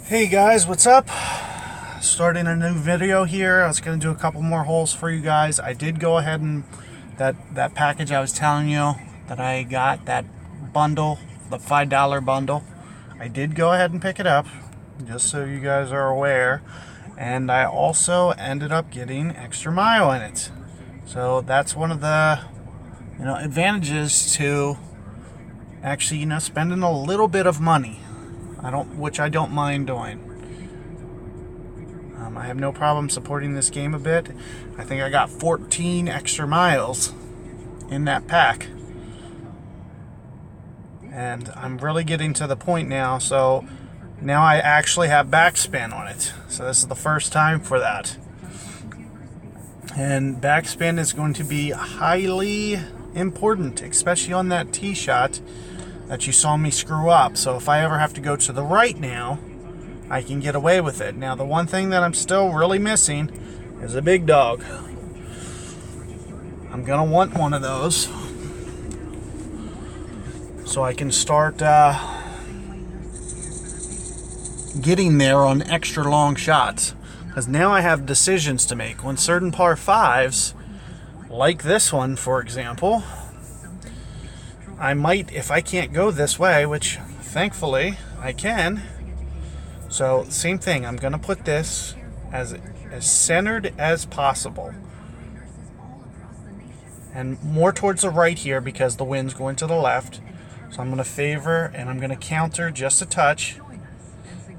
Hey guys, what's up? Starting a new video here. I was going to do a couple more holes for you guys. I did go ahead and that package I was telling you that I got, that bundle, the $5 bundle. I did go ahead and pick it up, just so you guys are aware. And I also ended up getting extra mile in it. So that's one of the advantages to actually spending a little bit of money. Which I don't mind doing. I have no problem supporting this game a bit. I think I got 14 extra miles in that pack. And I'm really getting to the point now, so now I actually have backspin on it. So this is the first time for that. And backspin is going to be highly important, especially on that tee shot that you saw me screw up. So if I ever have to go to the right now, I can get away with it. Now, the one thing that I'm still really missing is a big dog. I'm gonna want one of those so I can start getting there on extra long shots, because now I have decisions to make. When certain par fives, like this one for example, I might, if I can't go this way, which thankfully I can. So same thing, I'm gonna put this as centered as possible and more towards the right here because the wind's going to the left. So I'm gonna favor and I'm gonna counter just a touch.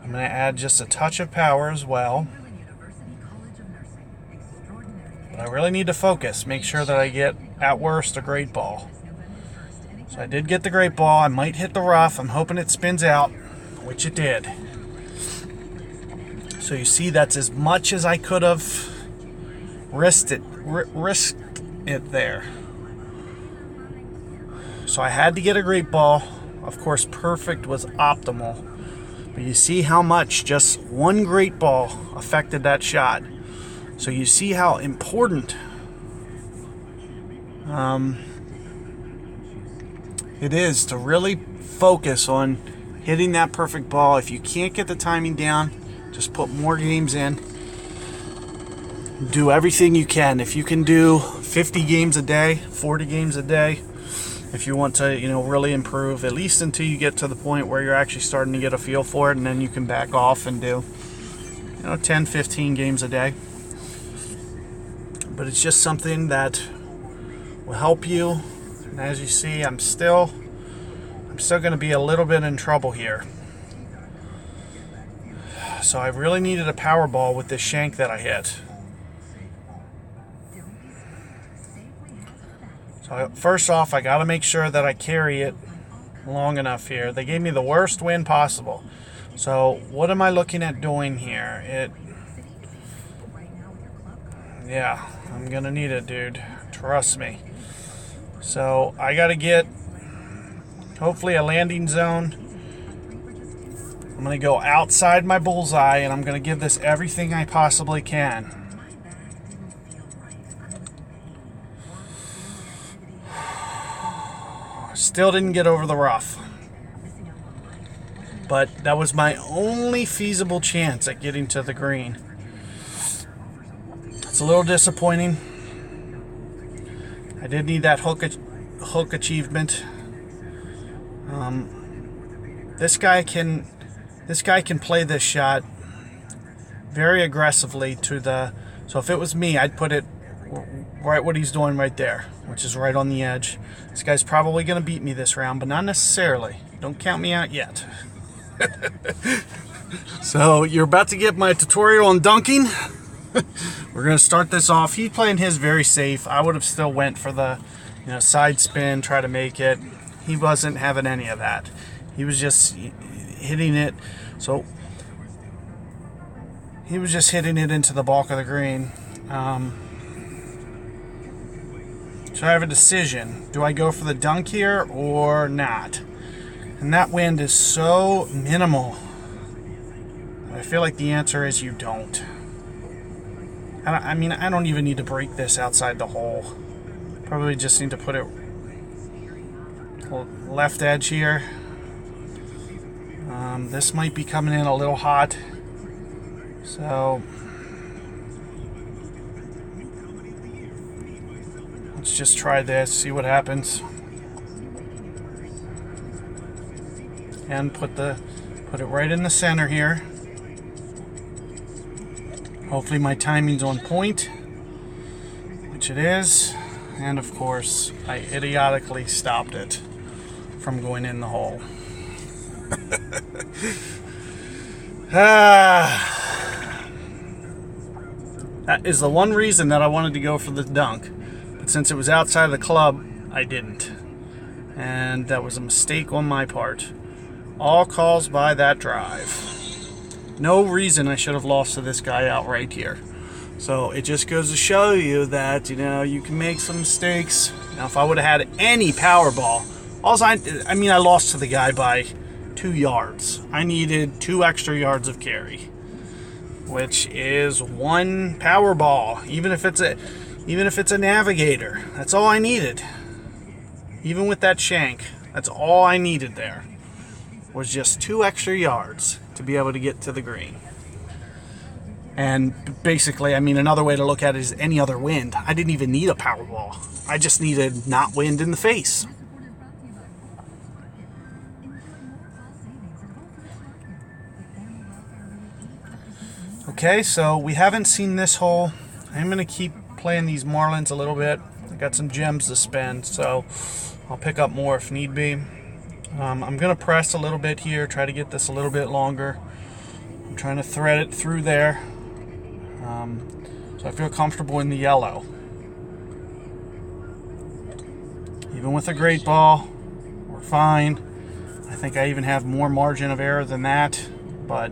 I'm gonna add just a touch of power as well. But I really need to focus, make sure that I get at worst a great ball. So I did get the great ball. I might hit the rough. I'm hoping it spins out, which it did. So you see, that's as much as I could have risked it there. So I had to get a great ball. Of course, perfect was optimal. But you see how much just one great ball affected that shot. So you see how important it is to really focus on hitting that perfect ball. If you can't get the timing down, just put more games in. Do everything you can. If you can do 50 games a day, 40 games a day, if you want to, really improve, at least until you get to the point where you're actually starting to get a feel for it, and then you can back off and do, 10, 15 games a day. But it's just something that will help you. And as you see, I'm still going to be a little bit in trouble here. So I really needed a power ball with this shank that I hit. So first off, I got to make sure that I carry it long enough here. They gave me the worst wind possible. So what am I looking at doing here? Yeah, I'm going to need it, dude. Trust me. So I got to get hopefully a landing zone. I'm going to go outside my bullseye, and I'm going to give this everything I possibly can. Still didn't get over the rough. But that was my only feasible chance at getting to the green. It's a little disappointing. I did need that hook achievement. This guy can play this shot very aggressively to the. So if it was me, I'd put it right what he's doing right there, which is right on the edge. This guy's probably going to beat me this round, but not necessarily. Don't count me out yet. So you're about to get my tutorial on dunking. We're going to start this off. He's playing his very safe. I would have still went for the side spin, try to make it. He wasn't having any of that. He was just hitting it. So he was just hitting it into the bulk of the green. So I have a decision. Do I go for the dunk here or not? And that wind is so minimal. I feel like the answer is you don't. I don't even need to break this outside the hole. Probably just need to put it left edge here. This might be coming in a little hot, so let's just try this, see what happens, and put it right in the center here. Hopefully my timing's on point, which it is, and of course I idiotically stopped it from going in the hole. That is the one reason that I wanted to go for the dunk, but since it was outside of the club, I didn't, and that was a mistake on my part. All caused by that drive. No reason I should have lost to this guy outright here. So it just goes to show you that, you know, you can make some mistakes. Now, if I would have had any power ball, I lost to the guy by 2 yards. I needed 2 extra yards of carry, which is 1 power ball. Even if it's a navigator, that's all I needed. Even with that shank, that's all I needed there. Was just 2 extra yards to be able to get to the green. And basically, I mean, another way to look at it is any other wind. I didn't even need a power ball. I just needed not wind in the face. Okay, so we haven't seen this hole. I'm going to keep playing these marlins a little bit. I got some gems to spend, so I'll pick up more if need be. I'm going to press a little bit here, try to get this a little bit longer. I'm trying to thread it through there. So I feel comfortable in the yellow. Even with a great ball, we're fine. I think I even have more margin of error than that, but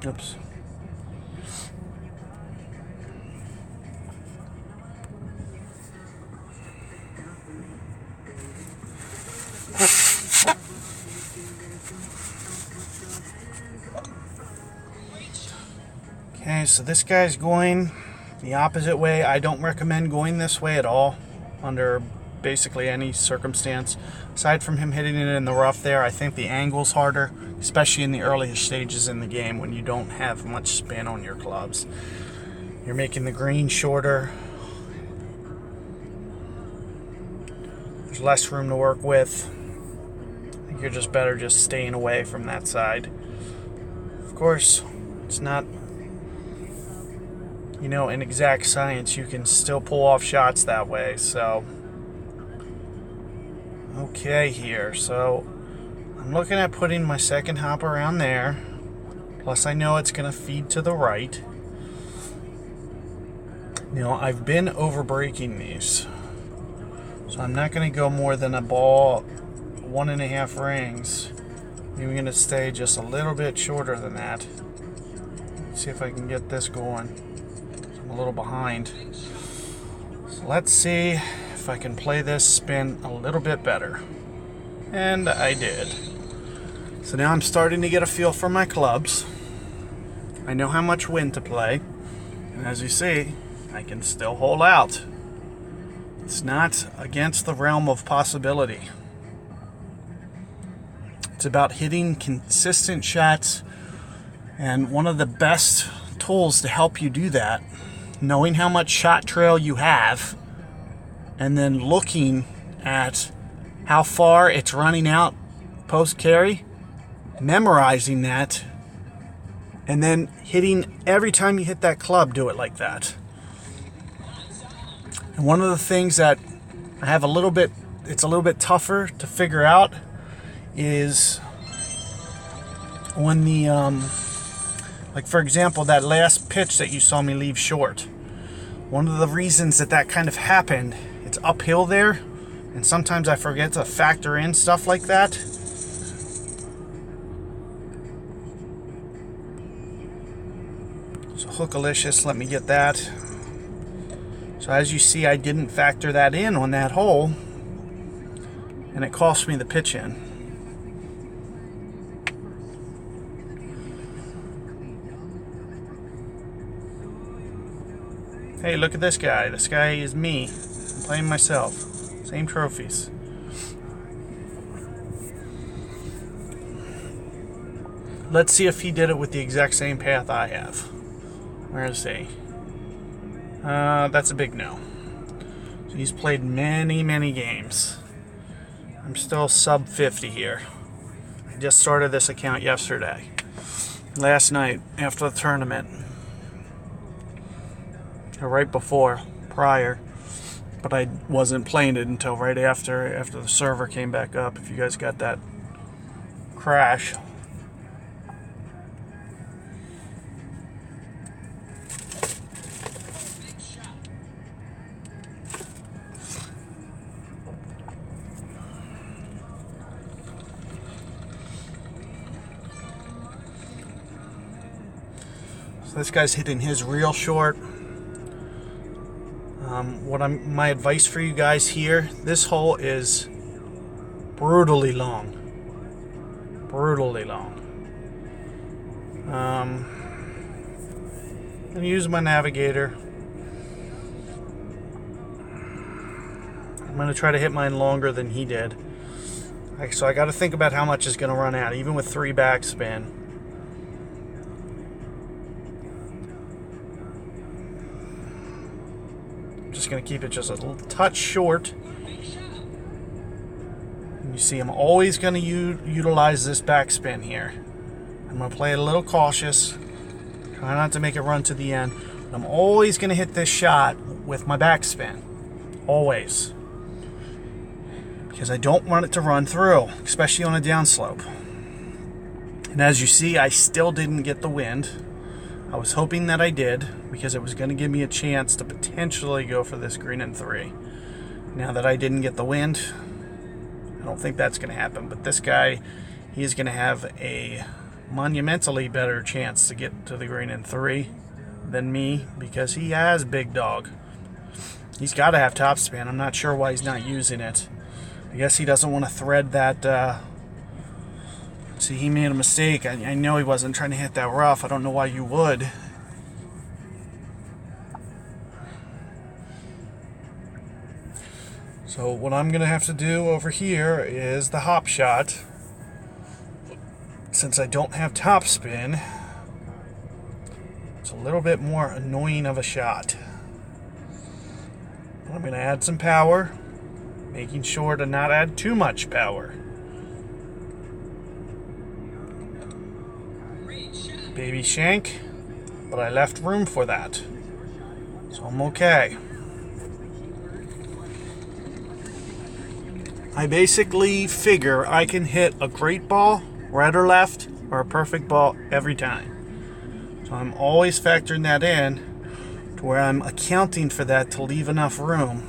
oops. Okay, so this guy's going the opposite way. I don't recommend going this way at all under basically any circumstance. Aside from him hitting it in the rough there, I think the angle's harder, especially in the earlier stages in the game when you don't have much spin on your clubs. You're making the green shorter. There's less room to work with. I think you're just better just staying away from that side. Of course, it's not, you know, an exact science. You can still pull off shots that way, so okay here. So I'm looking at putting my second hop around there. Plus I know it's going to feed to the right. You know, I've been over breaking these. So I'm not going to go more than a ball 1.5 rings. I'm going to stay just a little bit shorter than that. Let's see if I can get this going. I'm a little behind. So let's see if I can play this spin a little bit better. And I did. So now I'm starting to get a feel for my clubs. I know how much wind to play. And as you see, I can still hold out. It's not against the realm of possibility. It's about hitting consistent shots. And one of the best tools to help you do that, knowing how much shot trail you have, and then looking at how far it's running out post carry, memorizing that, and then hitting every time you hit that club, do it like that. And one of the things that I have it's a little bit tougher to figure out is when the, like for example, that last pitch that you saw me leave short. One of the reasons that kind of happened, it's uphill there, and sometimes I forget to factor in stuff like that. So Hookalicious, let me get that. So as you see, I didn't factor that in on that hole, and it cost me the pitch in. Hey, look at this guy. This guy is me. I'm playing myself. Same trophies. Let's see if he did it with the exact same path I have. Where is he? That's a big no. So he's played many, many games. I'm still sub 50 here. I just started this account yesterday. Last night, after the tournament. Or right before, prior. But I wasn't playing it until right after the server came back up. If you guys got that crash. This guy's hitting his real short. My advice for you guys here, this hole is brutally long. Brutally long. I'm going to use my navigator. I'm going to try to hit mine longer than he did. So I got to think about how much is going to run out, even with 3 backspin. Just going to keep it just a little touch short. And you see I'm always going to utilize this backspin here. I'm going to play it a little cautious. Try not to make it run to the end. But I'm always going to hit this shot with my backspin. Always. Because I don't want it to run through, especially on a downslope. And as you see, I still didn't get the wind. I was hoping that I did, because it was going to give me a chance to potentially go for this green in 3. Now that I didn't get the wind, I don't think that's going to happen. But this guy, he's going to have a monumentally better chance to get to the green in 3 than me, because he has big dog. He's got to have topspin. I'm not sure why he's not using it. I guess he doesn't want to thread that. See, he made a mistake. I know he wasn't trying to hit that rough. I don't know why you would. So what I'm going to have to do over here is the hop shot. Since I don't have topspin, it's a little bit more annoying of a shot. I'm going to add some power, making sure to not add too much power. Baby shank, but I left room for that, so I'm okay. I basically figure I can hit a great ball, right or left, or a perfect ball every time. So I'm always factoring that in to where I'm accounting for that to leave enough room.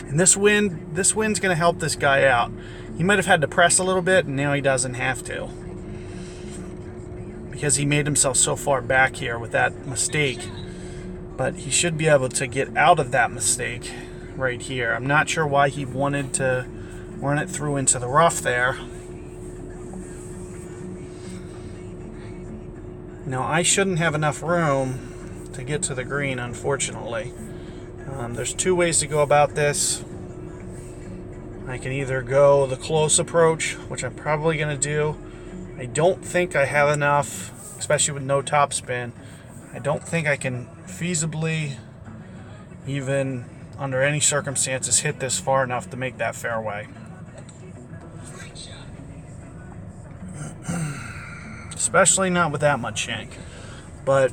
And this wind's going to help this guy out. He might have had to press a little bit, and now he doesn't have to. Because he made himself so far back here with that mistake. But he should be able to get out of that mistake right here. I'm not sure why he wanted to run it through into the rough there. Now, I shouldn't have enough room to get to the green, unfortunately. There's 2 ways to go about this. I can either go the close approach, which I'm probably going to do. I don't think I have enough, especially with no topspin. I don't think I can feasibly, even under any circumstances, hit this far enough to make that fairway. Especially not with that much shank. But,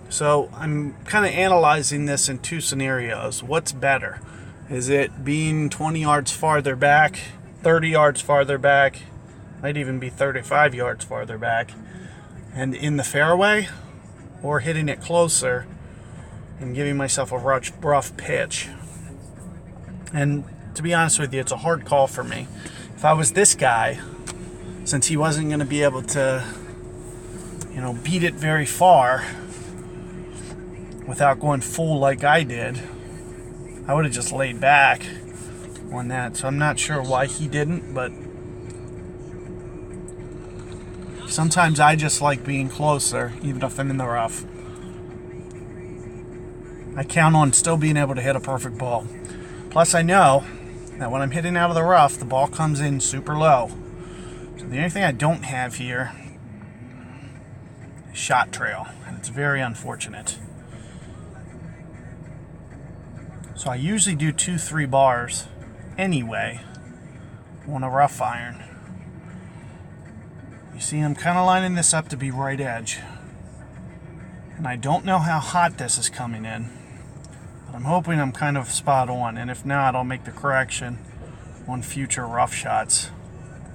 so I'm kind of analyzing this in 2 scenarios. What's better? Is it being 20 yards farther back, 30 yards farther back, might even be 35 yards farther back, and in the fairway, or hitting it closer and giving myself a rough pitch? And to be honest with you, it's a hard call for me. If I was this guy, since he wasn't going to be able to, beat it very far, without going full like I did. I would have just laid back on that. So I'm not sure why he didn't, but sometimes I just like being closer, even if I'm in the rough. I count on still being able to hit a perfect ball. Plus I know that when I'm hitting out of the rough, the ball comes in super low. So the only thing I don't have here is shot trail, and it's very unfortunate. So I usually do 2-3 bars anyway on a rough iron. You see, I'm kind of lining this up to be right edge. And I don't know how hot this is coming in, but I'm hoping I'm kind of spot on. And if not, I'll make the correction on future rough shots.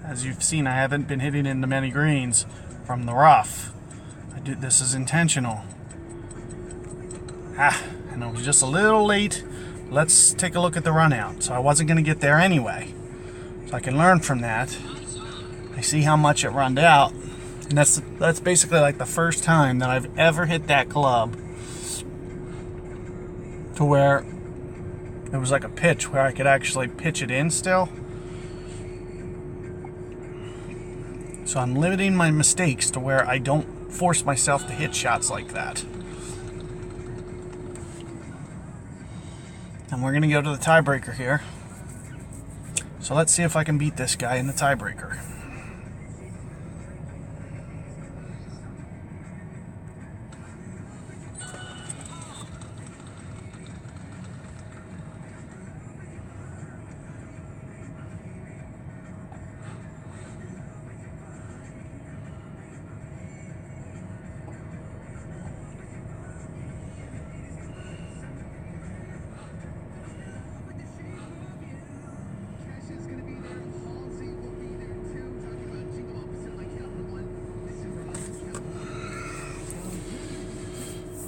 As you've seen, I haven't been hitting into many greens from the rough. This is intentional. And I was just a little late. Let's take a look at the run out. So I wasn't going to get there anyway. So I can learn from that. I see how much it runned out. And that's basically like the first time that I've ever hit that club to where it was like a pitch where I could actually pitch it in still. So I'm limiting my mistakes to where I don't force myself to hit shots like that. And we're going to go to the tiebreaker here. So let's see if I can beat this guy in the tiebreaker.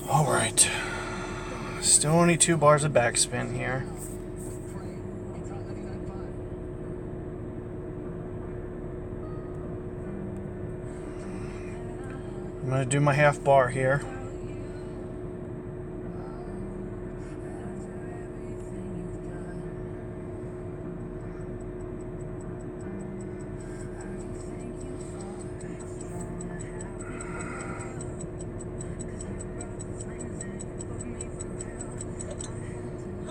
Alright, still only 2 bars of backspin here. I'm going to do my half bar here.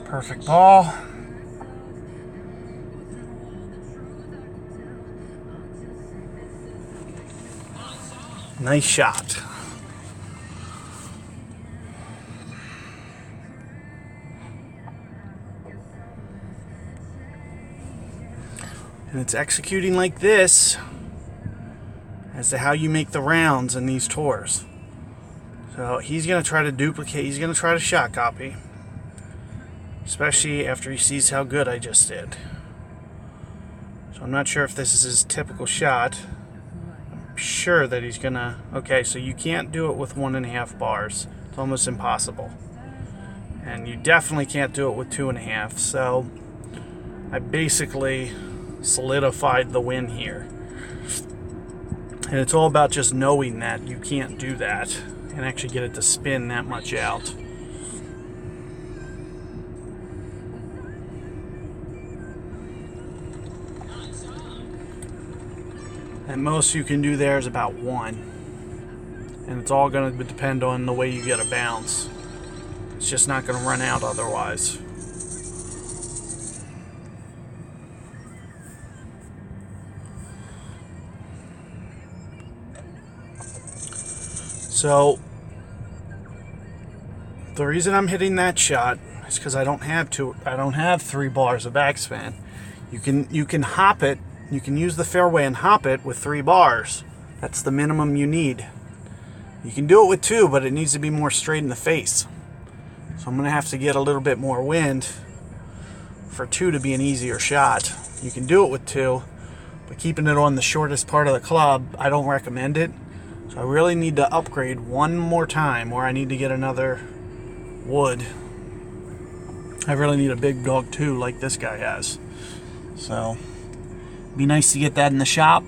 Perfect ball. Nice shot. And it's executing like this as to how you make the rounds in these tours. So he's going to try to duplicate, he's going to try to shot copy. Especially after he sees how good I just did. So I'm not sure if this is his typical shot. I'm sure that he's gonna... Okay, so you can't do it with 1.5 bars. It's almost impossible. And you definitely can't do it with 2.5. So I basically solidified the win here. And it's all about just knowing that you can't do that and actually get it to spin that much out. And most you can do there is about 1. And it's all going to depend on the way you get a bounce. It's just not going to run out otherwise. So the reason I'm hitting that shot is because I don't have 3 bars of backspin. You can hop it. You can use the fairway and hop it with 3 bars. That's the minimum you need. You can do it with 2, but it needs to be more straight in the face. So I'm going to have to get a little bit more wind for 2 to be an easier shot. You can do it with 2, but keeping it on the shortest part of the club, I don't recommend it. So I really need to upgrade one more time, or I need to get another wood. I really need a big dog too, like this guy has. So be nice to get that in the shop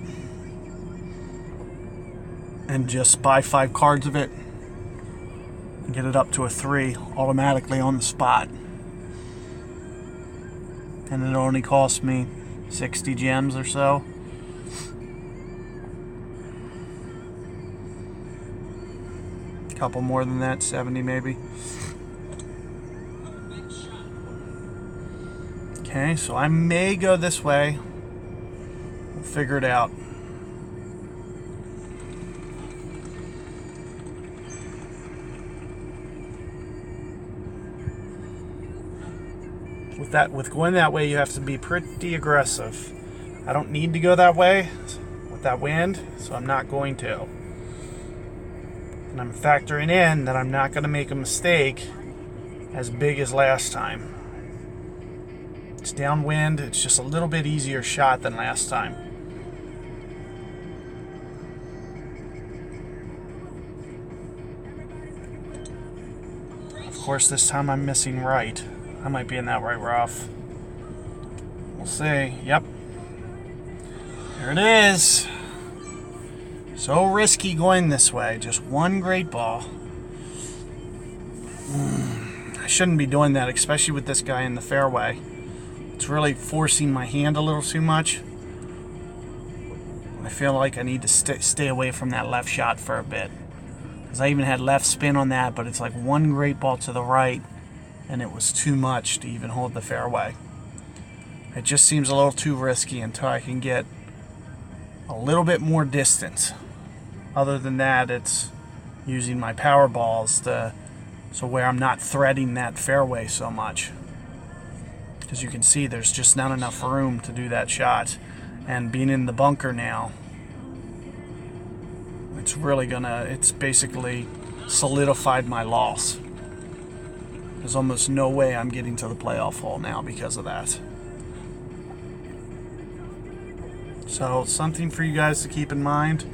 and just buy 5 cards of it and get it up to a 3 automatically on the spot. And it only cost me 60 gems or so. A couple more than that, 70 maybe. Okay, so I may go this way. We'll figure it out. With going that way, you have to be pretty aggressive. I don't need to go that way with that wind, so I'm not going to. And I'm factoring in that I'm not going to make a mistake as big as last time. It's downwind, it's just a little bit easier shot than last time. Of course, this time I'm missing right. I might be in that right rough. We'll see. Yep. There it is. So risky going this way. Just one great ball. I shouldn't be doing that, especially with this guy in the fairway. It's really forcing my hand a little too much. I feel like I need to stay away from that left shot for a bit. Because I even had left spin on that, but it's like one great ball to the right, and it was too much to even hold the fairway. It just seems a little too risky until I can get a little bit more distance. Other than that, it's using my power balls so where I'm not threading that fairway so much. Because you can see there's just not enough room to do that shot. And being in the bunker now, it's basically solidified my loss. There's almost no way I'm getting to the playoff hole now because of that. So, something for you guys to keep in mind.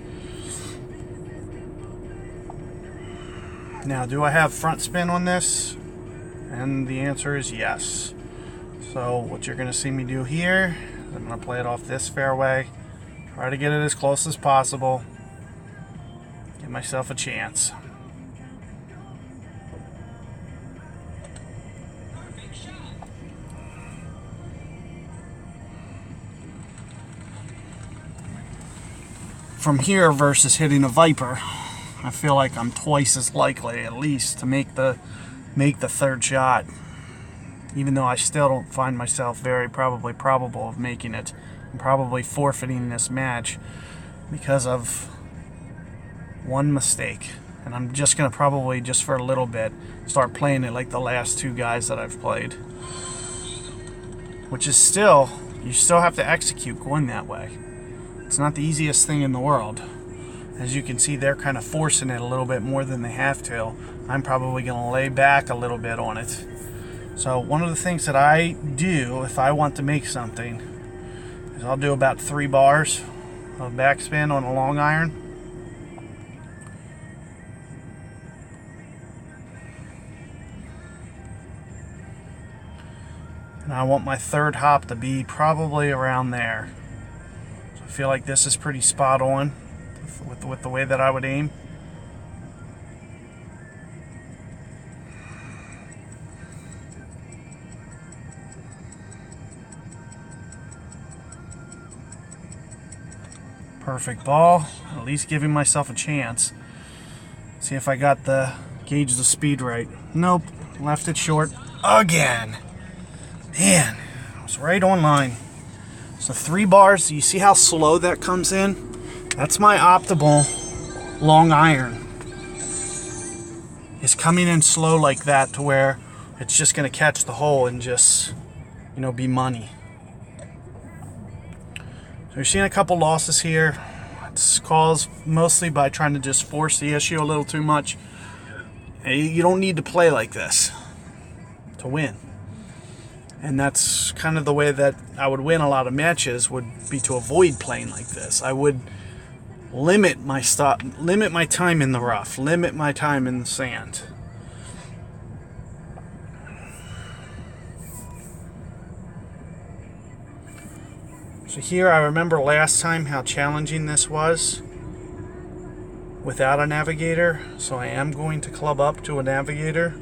Now, do I have front spin on this? And the answer is yes. So, what you're going to see me do here is I'm going to play it off this fairway. Try to get it as close as possible. Give myself a chance. From here versus hitting a Viper, I feel like I'm twice as likely, at least, to make the third shot. Even though I still don't find myself very probable of making it. I'm probably forfeiting this match because of one mistake. And I'm just going to probably, just for a little bit, start playing it like the last two guys that I've played. Which is still, you still have to execute going that way. It's not the easiest thing in the world. As you can see, they're kind of forcing it a little bit more than they have to. I'm probably going to lay back a little bit on it. So one of the things that I do if I want to make something is I'll do about 3 bars of backspin on a long iron. And I want my third hop to be probably around there. So I feel like this is pretty spot on with the way that I would aim. Perfect ball. At least giving myself a chance. See if I got gauge the speed right. Nope. Left it short again. Man, I was right on line. So 3 bars. You see how slow that comes in? That's my optimal long iron. It's coming in slow like that to where it's just going to catch the hole and just, be money. So you're seeing a couple losses here. It's caused mostly by trying to just force the issue a little too much. You don't need to play like this to win. And that's kind of the way that I would win a lot of matches, would be to avoid playing like this. I would limit my time in the rough, limit my time in the sand. So here, I remember last time how challenging this was. without a navigator, so I am going to club up to a navigator.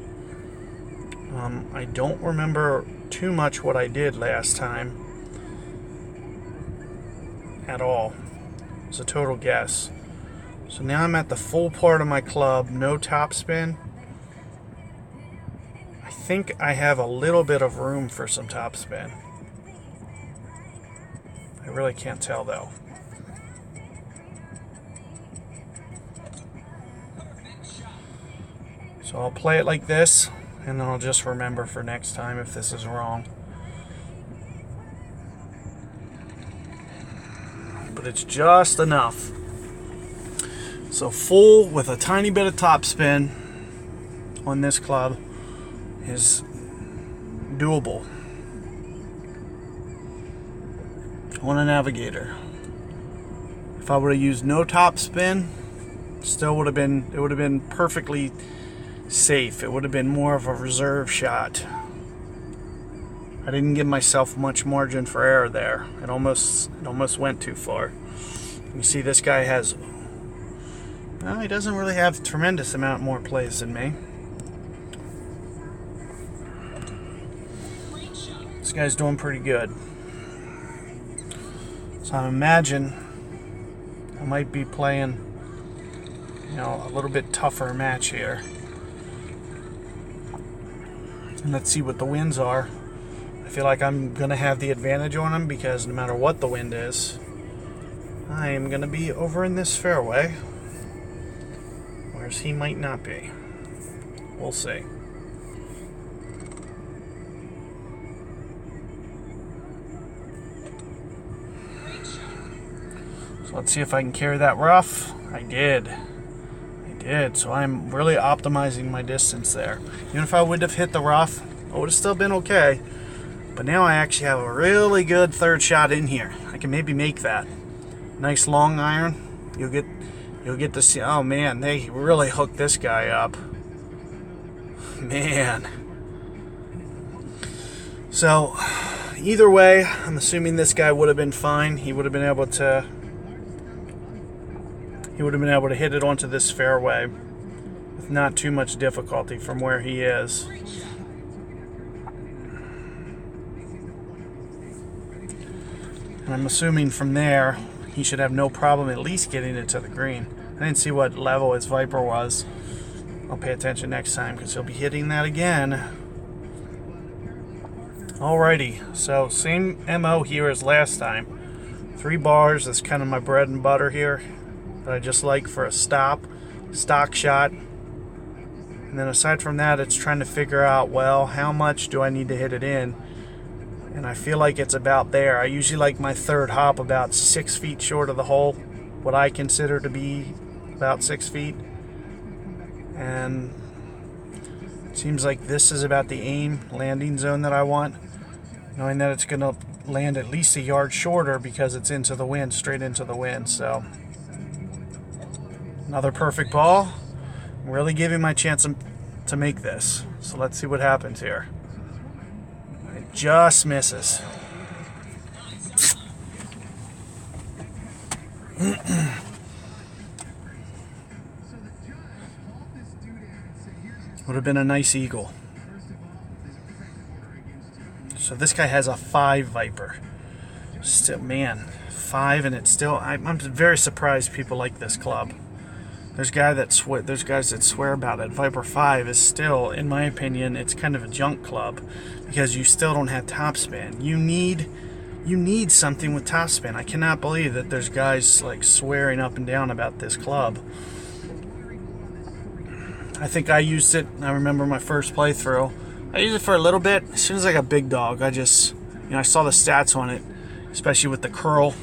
I don't remember too much what I did last time at all. It's a total guess. So now I'm at the full part of my club, no topspin. I think I have a little bit of room for some topspin. I really can't tell though. So I'll play it like this, and then I'll just remember for next time if this is wrong. But it's just enough. So full with a tiny bit of topspin on this club is doable on a navigator. If I would have used no topspin, still would have been, it would have been perfectly safe. It would have been more of a reserve shot. I didn't give myself much margin for error there. It almost went too far. You see, this guy has, well, he doesn't really have a tremendous amount more plays than me. This guy's doing pretty good. So I imagine I might be playing, you know, a little bit tougher match here. And let's see what the winds are. I feel like I'm going to have the advantage on him because no matter what the wind is, I am going to be over in this fairway, whereas he might not be. We'll see. So let's see if I can carry that rough. I did. So I'm really optimizing my distance there. Even if I would have hit the rough, I would have still been okay. But now I actually have a really good third shot in here. I can maybe make that. Nice long iron. You'll get to see. Oh man, they really hooked this guy up. Man. So either way, I'm assuming this guy would have been fine. He would have been able to hit it onto this fairway with not too much difficulty from where he is. And I'm assuming from there he should have no problem at least getting it to the green. I didn't see what level his Viper was. I'll pay attention next time because he'll be hitting that again. Alrighty, so same MO here as last time. 3 bars, that's kind of my bread and butter here. That I just like for a stock shot. And then aside from that, it's trying to figure out, well, how much do I need to hit it in? And I feel like it's about there. I usually like my third hop about 6 feet short of the hole, what I consider to be about 6 feet. And it seems like this is about the aim landing zone that I want, knowing that it's going to land at least a yard shorter because it's into the wind, straight into the wind. So another perfect ball. I'm really giving my chance to make this. So let's see what happens here. It just misses. Would have been a nice eagle. So this guy has a 5 Viper. Still, man, 5, and it's still. I'm very surprised people like this club. There's guys that swear about it. Viper 5 is still, in my opinion, it's kind of a junk club because you still don't have topspin. You need something with topspin. I cannot believe that there's guys like swearing up and down about this club. I think I used it. I remember my first playthrough. I used it for a little bit. As soon as I got big dog, I just, I saw the stats on it, especially with the curl.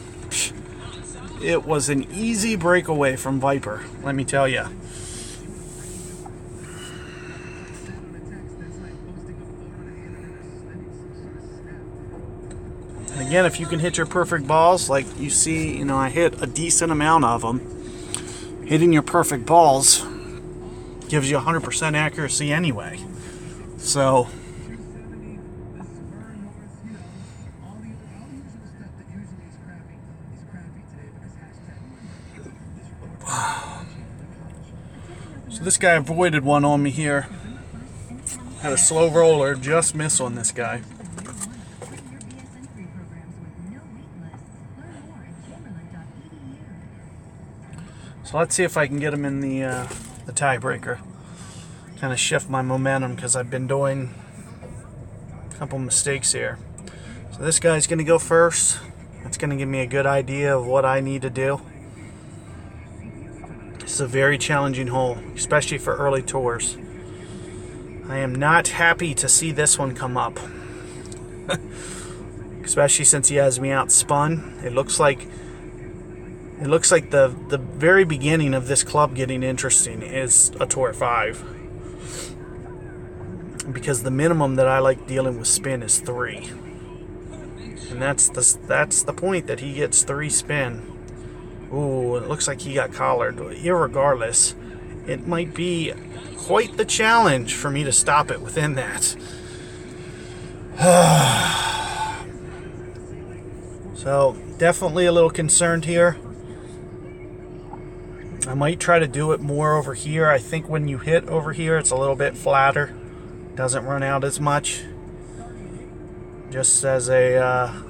It was an easy breakaway from Viper, let me tell you. And again, if you can hit your perfect balls, like you see, I hit a decent amount of them. Hitting your perfect balls gives you 100% accuracy anyway. So So this guy avoided one on me here. Had a slow roller, just miss on this guy. So let's see if I can get him in the tiebreaker. Kind of shift my momentum because I've been doing a couple mistakes here. So this guy's going to go first. That's going to give me a good idea of what I need to do. This is a very challenging hole, especially for early tours. I am not happy to see this one come up. Especially since he has me outspun. It looks like the very beginning of this club getting interesting is a tour 5. Because the minimum that I like dealing with spin is 3. And that's the point, that he gets 3 spin. Ooh, it looks like he got collared. Irregardless, it might be quite the challenge for me to stop it within that. So, definitely a little concerned here. I might try to do it more over here. I think when you hit over here, it's a little bit flatter. Doesn't run out as much. Just as a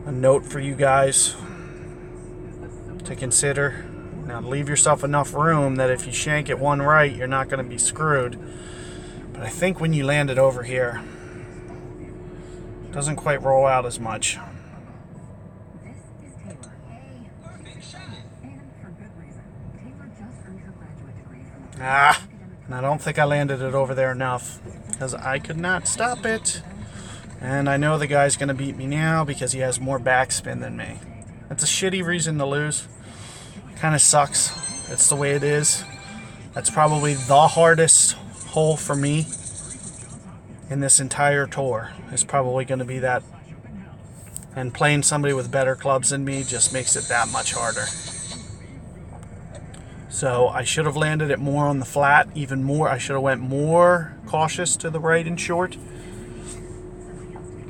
note for you guys to consider. Now, leave yourself enough room that if you shank it one right, you're not going to be screwed. But I think when you land it over here, it doesn't quite roll out as much. And I don't think I landed it over there enough because I could not stop it. And I know the guy's going to beat me now because he has more backspin than me. That's a shitty reason to lose. Kind of sucks. It's the way it is. That's probably the hardest hole for me in this entire tour. Is probably going to be that. And playing somebody with better clubs than me just makes it that much harder. So I should have landed it more on the flat, even more. I should have went more cautious to the right and short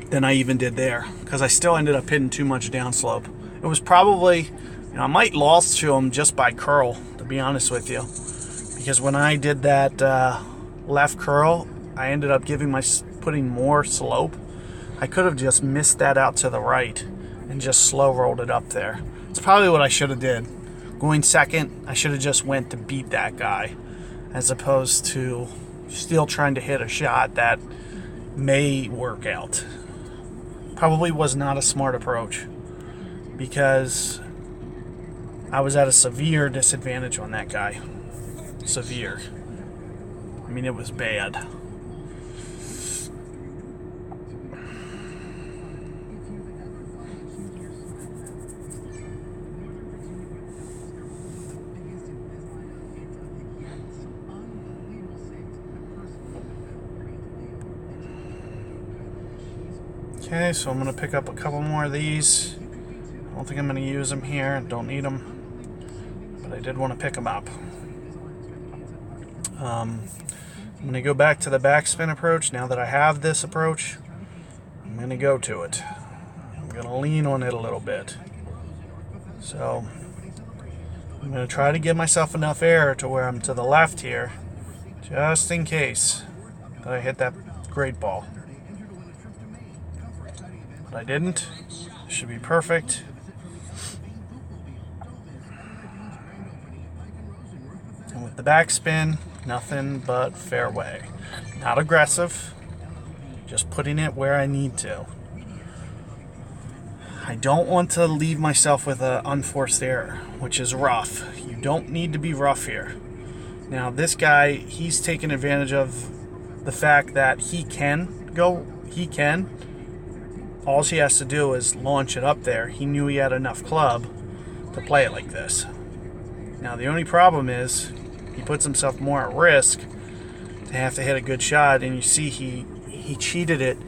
than I even did there, because I still ended up hitting too much downslope. It was probably, I might lost to him just by curl, to be honest with you, because when I did that left curl, I ended up putting more slope. I could have just missed that out to the right and just slow rolled it up there. It's probably what I should have did. Going second, I should have just went to beat that guy, as opposed to still trying to hit a shot that may work out. Probably was not a smart approach, because I was at a severe disadvantage on that guy. Severe. I mean, it was bad. Okay, so I'm going to pick up a couple more of these. I don't think I'm going to use them here. Don't need them. But I did want to pick them up. I'm going to go back to the backspin approach. Now that I have this approach, I'm going to go to it. I'm going to lean on it a little bit. So I'm going to try to give myself enough air to where I'm to the left here, just in case that I hit that great ball. But I didn't. Should be perfect. And with the backspin, nothing but fairway. Not aggressive, just putting it where I need to. I don't want to leave myself with an unforced error, which is rough. You don't need to be rough here. Now this guy, he's taking advantage of the fact that he can. All he has to do is launch it up there. He knew he had enough club to play it like this. Now the only problem is he puts himself more at risk to have to hit a good shot, and you see he cheated it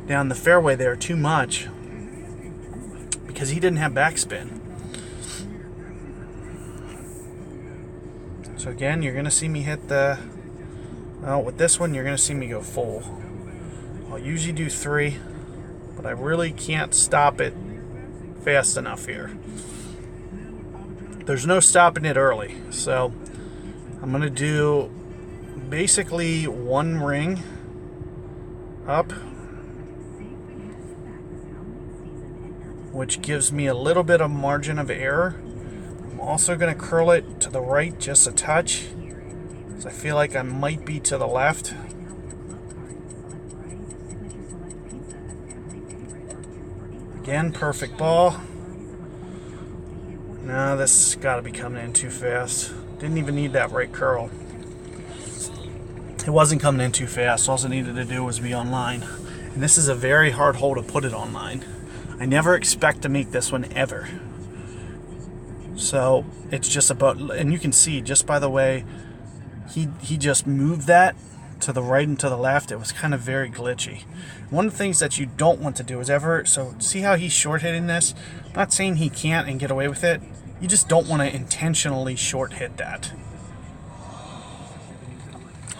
down the fairway there too much because he didn't have backspin. So again, you're going to see me hit with this one, you're going to see me go full. I'll usually do 3. But I really can't stop it fast enough here. There's no stopping it early. So I'm going to do basically one ring up, which gives me a little bit of margin of error. I'm also going to curl it to the right just a touch, because I feel like I might be to the left. Again, perfect ball. No, this has got to be coming in too fast. Didn't even need that right curl. It wasn't coming in too fast. All I needed to do was be online. And this is a very hard hole to put it online. I never expect to make this one ever. So it's just about, and you can see just by the way he just moved that to the right and to the left, it was kind of very glitchy. One of the things that you don't want to do is ever, so see how he's short hitting this? I'm not saying he can't and get away with it. You just don't want to intentionally short hit that.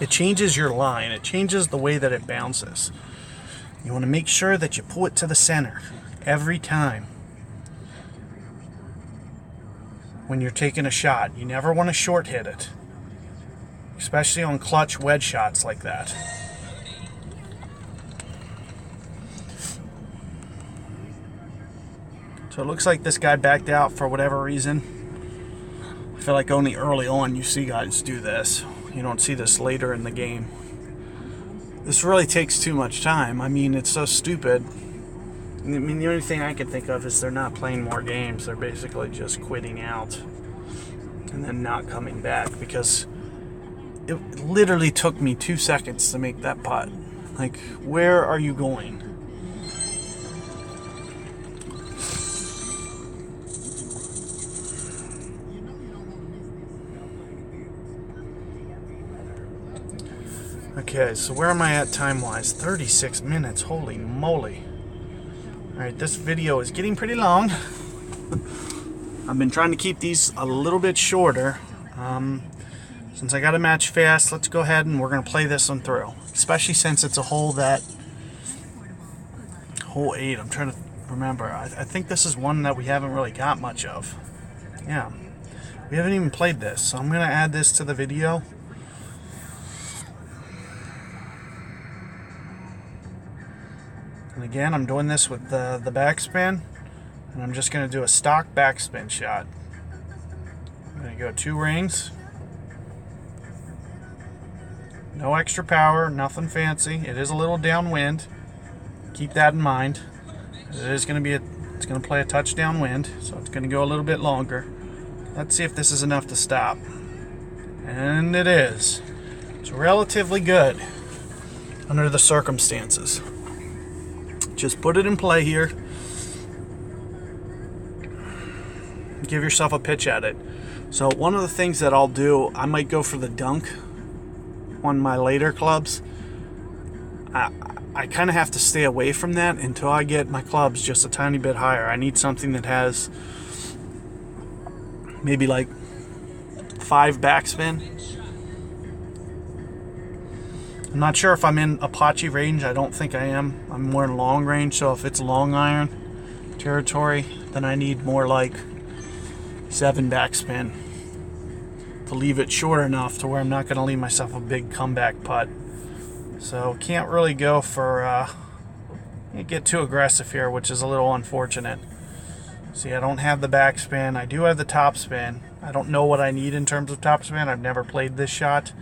It changes your line. It changes the way that it bounces. You want to make sure that you pull it to the center every time when you're taking a shot. You never want to short hit it, especially on clutch wedge shots like that. So it looks like this guy backed out for whatever reason. I feel like only early on you see guys do this. You don't see this later in the game. This really takes too much time. I mean, it's so stupid. I mean, the only thing I can think of is they're not playing more games. They're basically just quitting out and then not coming back, because it literally took me 2 seconds to make that putt. Like, where are you going? Okay, so where am I at time-wise? 36 minutes, holy moly. Alright, this video is getting pretty long. I've been trying to keep these a little bit shorter. Since I got to match fast, let's go ahead and we're going to play this one through. Especially since it's a hole that... Hole 8, I'm trying to remember. I think this is one that we haven't really got much of. Yeah. We haven't even played this, so I'm going to add this to the video. And again, I'm doing this with the backspin, and I'm just going to do a stock backspin shot. I'm going to go 2 rings. No extra power, nothing fancy. It is a little downwind. Keep that in mind. It is going to be it's going to play a touch downwind, so it's going to go a little bit longer. Let's see if this is enough to stop. And it is. It's relatively good under the circumstances. Just put it in play here. Give yourself a pitch at it. So one of the things that I'll do, I might go for the dunk on my later clubs. I kind of have to stay away from that until I get my clubs just a tiny bit higher. I need something that has maybe like 5 backspin. I'm not sure if I'm in Apache range. I don't think I am. I'm more in long range, so if it's long iron territory, then I need more like 7 backspin to leave it short enough to where I'm not going to leave myself a big comeback putt. So can't really go for get too aggressive here, which is a little unfortunate. See, I don't have the backspin. I do have the topspin. I don't know what I need in terms of topspin. I've never played this shot,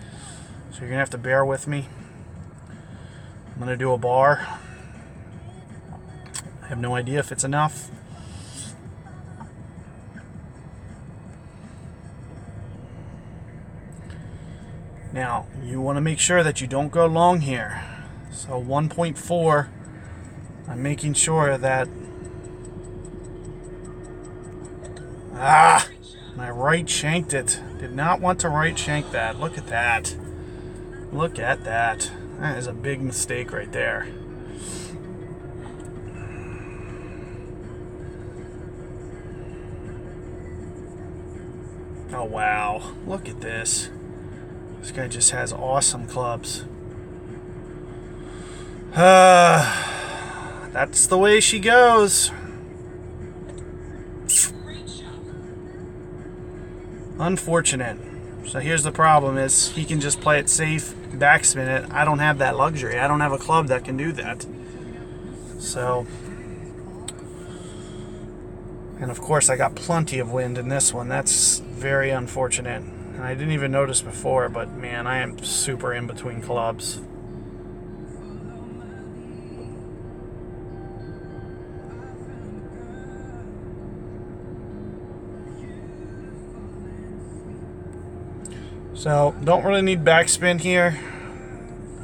so you're gonna have to bear with me. I'm gonna do a bar. I have no idea if it's enough. Now, you want to make sure that you don't go long here. So 1.4, I'm making sure that... my right shanked it. Did not want to right shank that. Look at that. Look at that. That is a big mistake right there. Oh, wow. Look at this. This guy just has awesome clubs. That's the way she goes. Unfortunate. So here's the problem is he can just play it safe, backspin it. I don't have that luxury. I don't have a club that can do that. So, and of course I got plenty of wind in this one. That's very unfortunate. And I didn't even notice before, but man, I am super in between clubs. So, don't really need backspin here.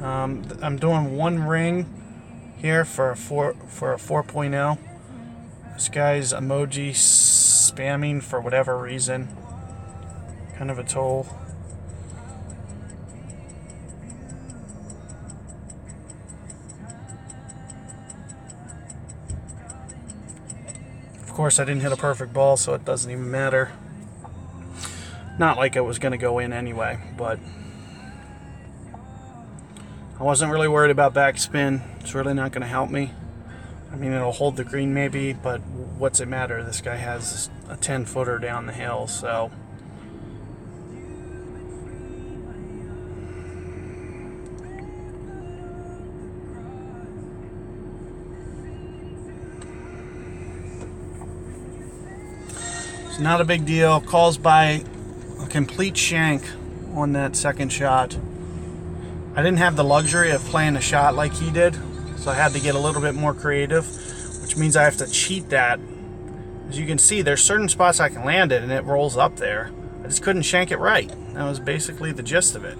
I'm doing one ring here for a 4.0. This guy's emoji spamming for whatever reason. Kind of a toll. Of course, I didn't hit a perfect ball, so it doesn't even matter. Not like it was going to go in anyway, but I wasn't really worried about backspin. It's really not going to help me. I mean, it'll hold the green maybe, but what's it matter? This guy has a 10-footer down the hill, so. It's not a big deal. Calls by a complete shank on that second shot. I didn't have the luxury of playing a shot like he did, so I had to get a little bit more creative, which means I have to cheat that. As you can see, there's certain spots I can land it and it rolls up there. I just couldn't shank it right. That was basically the gist of it.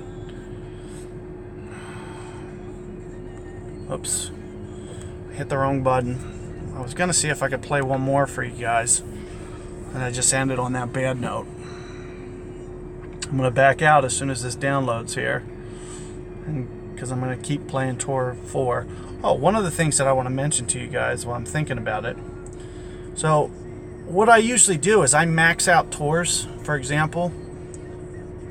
Oops. I hit the wrong button. I was going to see if I could play one more for you guys, and I just ended on that bad note. I'm going to back out as soon as this downloads here, because I'm going to keep playing Tour 4. Oh, one of the things that I want to mention to you guys while I'm thinking about it. So, what I usually do is I max out tours, for example,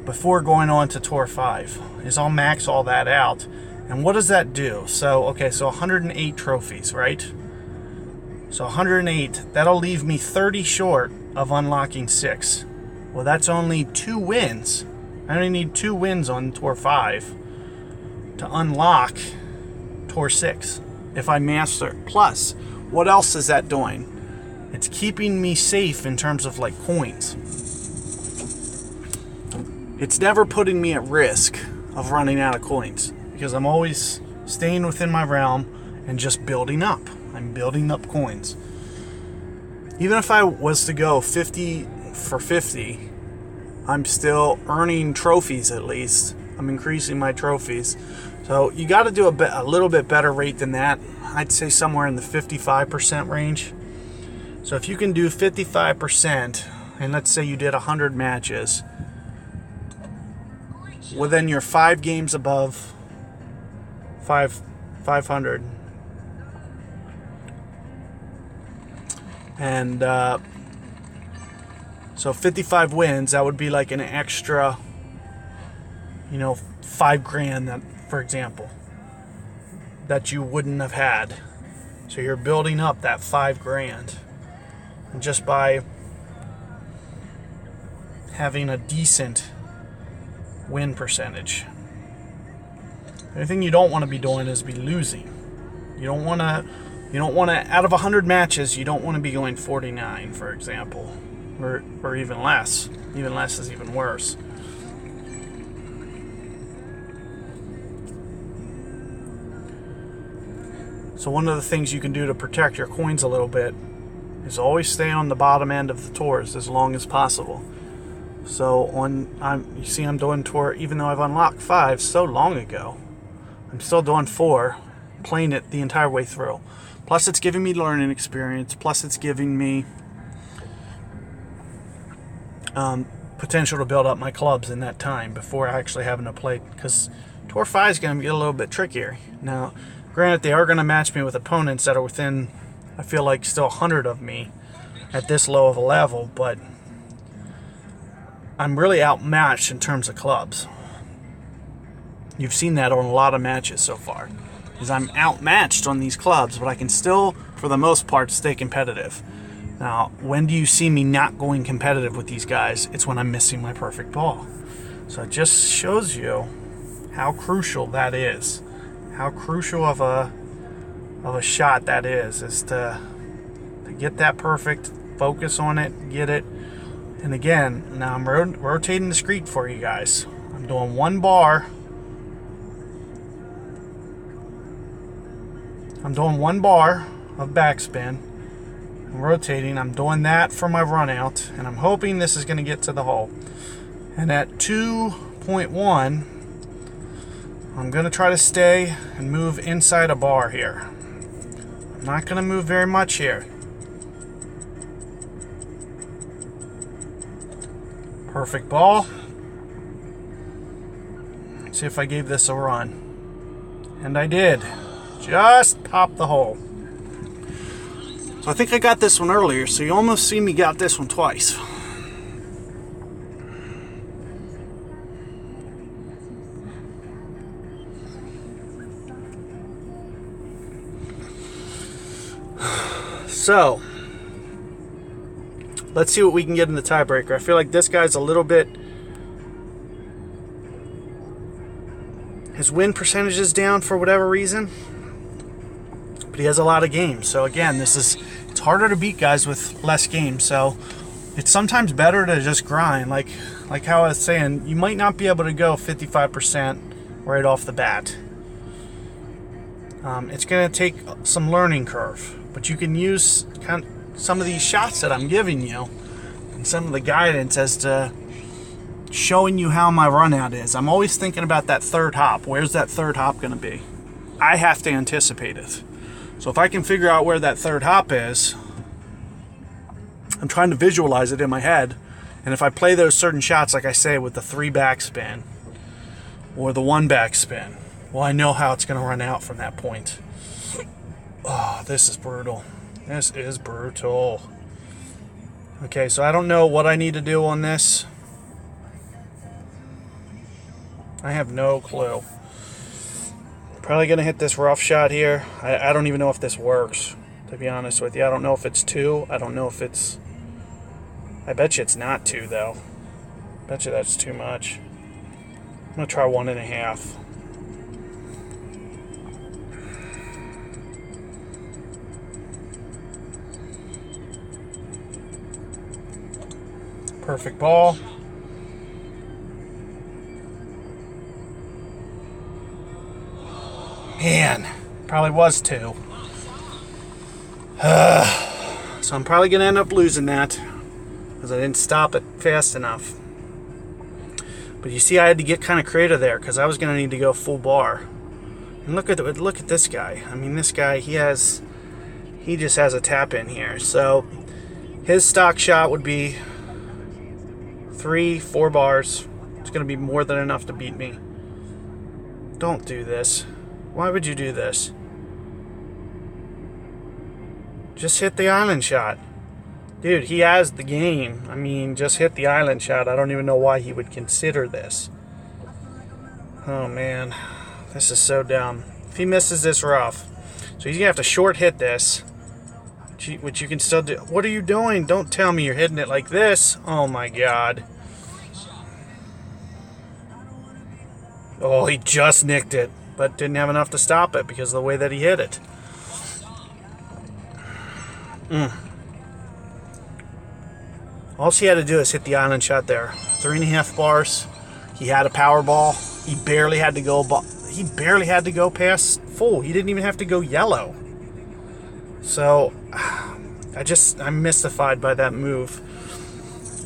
before going on to Tour 5. Is I'll max all that out. And what does that do? So, okay, so 108 trophies, right? So 108, that'll leave me 30 short of unlocking 6. Well, that's only 2 wins. I only need 2 wins on Tour 5 to unlock Tour 6 if I master. Plus, what else is that doing? It's keeping me safe in terms of like coins. It's never putting me at risk of running out of coins because I'm always staying within my realm and just building up. I'm building up coins. Even if I was to go 50 for 50, I'm still earning trophies at least. I'm increasing my trophies. So you got to do a little bit better rate than that. I'd say somewhere in the 55% range. So if you can do 55%, and let's say you did 100 matches, well then you're 5 games above 500. And so 55 wins, that would be like an extra, $5,000, that, for example, that you wouldn't have had. So you're building up that $5,000 just by having a decent win percentage. The only thing you don't want to be doing is be losing. You don't want to, out of 100 matches, you don't want to be going 49, for example, or even less. Even less is even worse. So one of the things you can do to protect your coins a little bit is always stay on the bottom end of the tours as long as possible. So you see I'm doing tour, even though I've unlocked 5 so long ago, I'm still doing 4, playing it the entire way through. Plus it's giving me learning experience, plus it's giving me potential to build up my clubs in that time before actually having to play, because Tour 5 is going to get a little bit trickier. Now, granted, they are going to match me with opponents that are within, I feel like, still 100 of me at this low of a level, but I'm really outmatched in terms of clubs. You've seen that on a lot of matches so far, is I'm outmatched on these clubs, but I can still, for the most part, stay competitive. Now, when do you see me not going competitive with these guys? It's when I'm missing my perfect ball. So it just shows you how crucial that is. How crucial of a shot that is to get that perfect, focus on it, get it. And again, now I'm rotating the screen for you guys. I'm doing 1 bar. I'm doing 1 bar of backspin. I'm rotating. I'm doing that for my run out, and I'm hoping this is going to get to the hole. And at 2.1, I'm going to try to stay and move inside a bar here. I'm not going to move very much here. Perfect ball. Let's see if I gave this a run. And I did. Just popped the hole. So I think I got this one earlier, so you almost see me got this one twice. So, let's see what we can get in the tiebreaker. I feel like this guy's a little bit... His win percentage is down for whatever reason. But he has a lot of games. So again, it's harder to beat guys with less games. So it's sometimes better to just grind. Like how I was saying, you might not be able to go 55% right off the bat. It's going to take some learning curve. But you can use some of these shots that I'm giving you and some of the guidance as to showing you how my run out is. I'm always thinking about that third hop. Where's that third hop going to be? I have to anticipate it. So if I can figure out where that third hop is, I'm trying to visualize it in my head. And if I play those certain shots, like I say, with the 3 backspin or the 1 backspin, well, I know how it's going to run out from that point. Oh, this is brutal. This is brutal. Okay, so I don't know what I need to do on this. I have no clue. Probably going to hit this rough shot here. I don't even know if this works, to be honest with you. I don't know if it's 2. I don't know if it's... I bet you it's not 2, though. I bet you that's too much. I'm going to try 1.5. Perfect ball. Man, probably was 2. So I'm probably going to end up losing that because I didn't stop it fast enough. But you see, I had to get kind of creative there because I was going to need to go full bar. And look at this guy. I mean, this guy, he just has a tap in here. So his stock shot would be 3-4 bars. It's going to be more than enough to beat me. Don't do this. Why would you do this? Just hit the island shot. Dude, he has the game. I mean, just hit the island shot. I don't even know why he would consider this. Oh, man. This is so dumb. If he misses this rough. So he's going to have to short hit this. Which you can still do. What are you doing? Don't tell me you're hitting it like this. Oh, my God. Oh, he just nicked it. But didn't have enough to stop it because of the way that he hit it. All he had to do is hit the island shot there. 3.5 bars. He had a power ball. He barely had to go. He barely had to go past full. He didn't even have to go yellow. So I'm mystified by that move.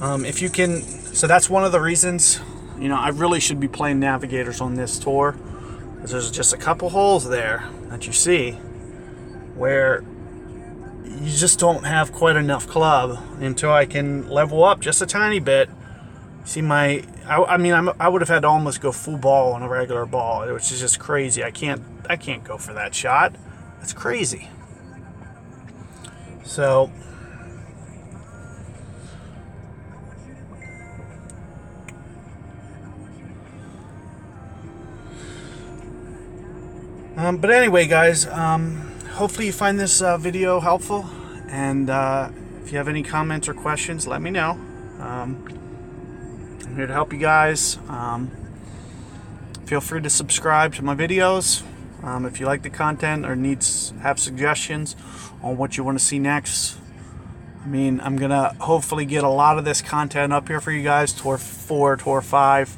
If you can, so that's one of the reasons. You know, I really should be playing Navigators on this tour. Because there's just a couple holes there that you see where you just don't have quite enough club until I can level up just a tiny bit. See I would have had to almost go full ball on a regular ball, which is just crazy. I can't go for that shot. That's crazy. So but anyway, guys, hopefully you find this video helpful, and if you have any comments or questions, let me know. I'm here to help you guys. Feel free to subscribe to my videos if you like the content or have suggestions on what you want to see next. I mean, I'm gonna hopefully get a lot of this content up here for you guys. Tour 4, Tour 5,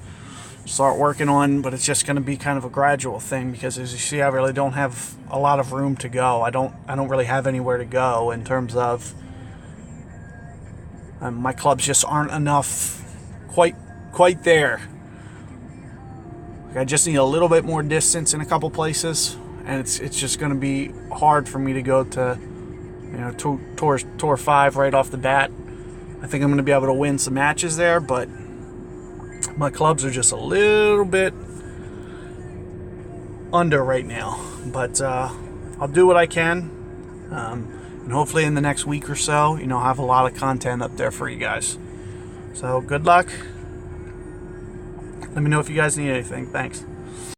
start working on, but it's just gonna be kind of a gradual thing because, as you see, I really don't have a lot of room to go. I don't really have anywhere to go in terms of my clubs just aren't enough, quite there. I just need a little bit more distance in a couple places, and it's just going to be hard for me to go to, Tour 5 right off the bat. I think I'm going to be able to win some matches there, but my clubs are just a little bit under right now. But I'll do what I can, and hopefully in the next week or so, I'll have a lot of content up there for you guys. So good luck. Let me know if you guys need anything. Thanks.